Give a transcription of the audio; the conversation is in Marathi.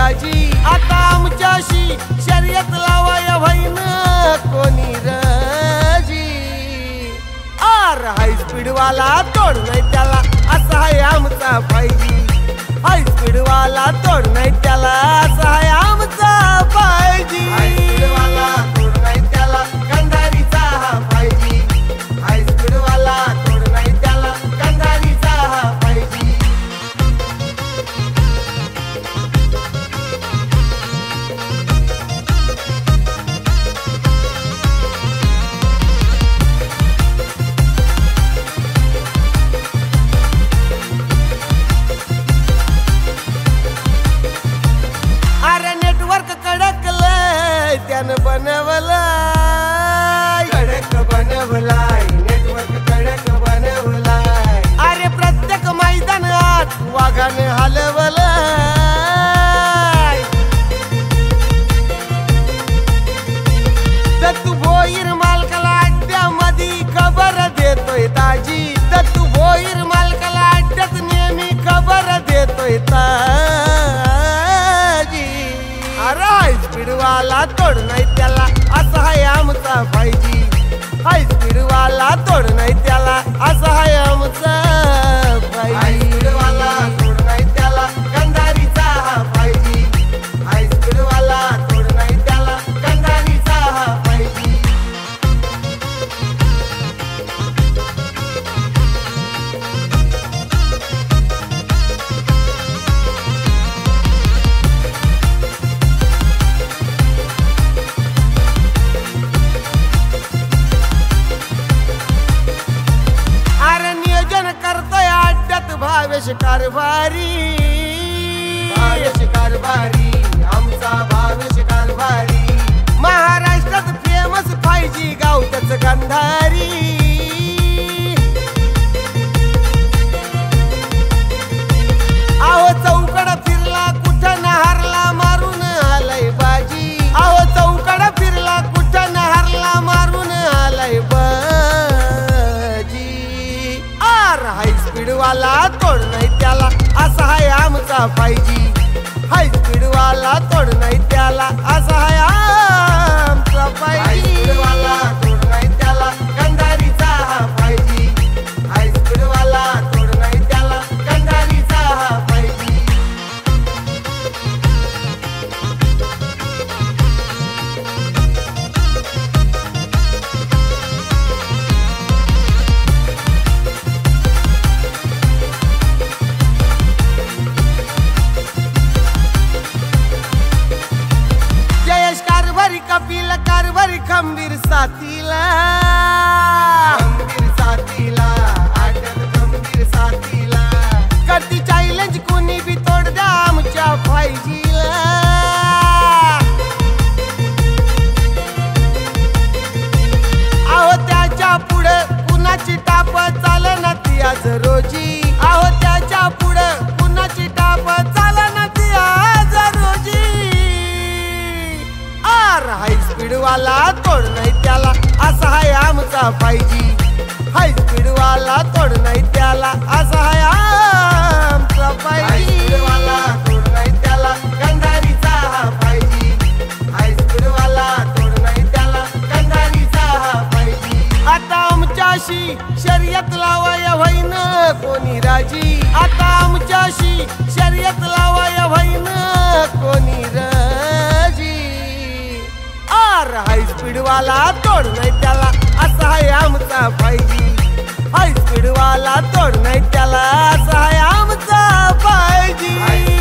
राजी आता आमच्याशी शर्यत लावाया व्हाईन कोणी राजी आर हाय स्पीड वाला तोड नाही त्याला असा आहे आमचा पाहिजे हाय स्पीड वाला तोड नाही त्याला असा आहे आमचा पाहिजे हाय स्पीड वाला तोड नाही त्याला कंधारीचा हा पाहिजे हाय स्पीड वाला तोड नाही त्याला कंधारीचा हा पाहिजे त्यानं बनवलाय कडक बनवलाय नेटवर्क कडक बनवलाय अरे प्रत्येक मैदानात वाघाने हलवलाय दत्तू भोईर मालकाला अड्ड्यामध्ये खबर देतोय ताजी दत्तू भोईर मालकाला अड्ड्यात नेहमी खबर देतोय ताजी अरे हाय स्पीड वाला तोड नाही त्याला असा आहे आमचा पाहिजे हाय स्पीड वाला तोड नाही त्याला असा आहे आमचा पाहिजे हाय स्पीड वाला तोड नाही त्याला कंधारीचा हा पाहिजे हाय स्पीड वाला तोड नाही त्याला कंधारीचा हा पाहिजे भावेश कारभारी आमचा भावेश कारभारी महाराष्ट्रात फेमस पाहिजे गावतच गंधारी आहो चौकड फिरला कुठं न हारला मारून आलाय बाजी आहो चौकड फिरला कुठं न हारला मारून आलाय बाजी आर हाय स्पीड वाला तोड नाही त्याला असा आहे आमचा पाहिजे हाय स्पीड वाला तोड नाही त्याला असा आहे आमचा पाहिजे स्पीड वाला तोड नाही त्याला कंधारीचा हा पाहिजे हाय स्पीड वाला तोड नाही त्याला कंधारीचा हा पाहिजे कपिल कारभारी खंबीर साथीला आटत खंबीर साथीला करती चॅलेंज कोणी बी तोड द्या आमच्या पाहिजेला आहो त्याच्या पुढे कुणाची टाप चालना ती आज रोजी आहो त्याच्या पुढे कुणाची टाप चालना ती आज रोजी हाय स्पीड वाला तोड नाही त्याला असा आहे आमचा पाहिजे हाय स्पीड वाला तोड नाही त्याला असा आहे आमचा पाहिजे हाय स्पीड वाला तोड नाही त्याला कंधारीचा हा पाहिजे हाय स्पीड वाला तोड नाही त्याला कंधारीचा हा पाहिजे आता आमच्याशी शर्यत लावाया व्हाईन कोणी राजी आता आमच्याशी शर्यत लावाया व्हाईन कोणी राजी हाय स्पीड वाला तोड नाही त्याला असा आहे आमचा पाहिजे हाय स्पीड वाला तोड नाही त्याला असा आहे आमचा पाहिजे